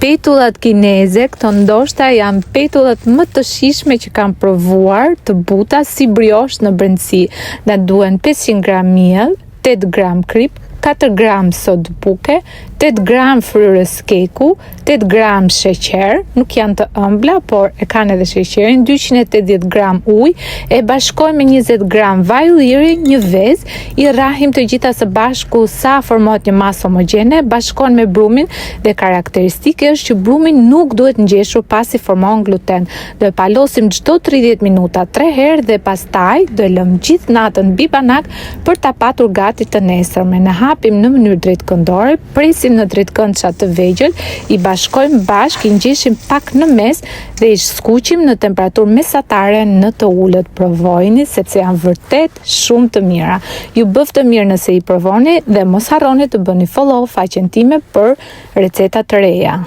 Petullat kineze, këto ndoshta janë petullat më të shijshme që kam provuar, të buta si brioche në brendësi. Na duhen 500 gram miell, 8 gram krip, 4 gram sodë buke, 8 gram fryrë skeku, 8 gram sheqer, nuk janë të ëmbla, por e kanë edhe sheqerin, 280 gram ujë, e bashkojmë me 20 gram vaj ulliri, një vezë, i rrahim të gjitha së bashku sa formohet një masë homogjene, bashkojmë me brumin dhe karakteristike është që brumin nuk duhet ngjeshur pasi formon gluten. Do e palosim çdo 30 minuta 3 herë dhe pastaj do e lëm gjithë natën mbi banak për ta patur gati të nesërmen. Ne hapim në mënyrë drejtkëndore, presim në drejtkëndësha të vegjël, i bashkojmë bashkë, i ngjeshim pak në mes dhe i skuqim në temperaturë mesatare në të ulët. Provojini sepse janë vërtet shumë të mira. Ju bëf të mirë nëse i provoni dhe mos harroni të bëni follow faqen time për receta të reja.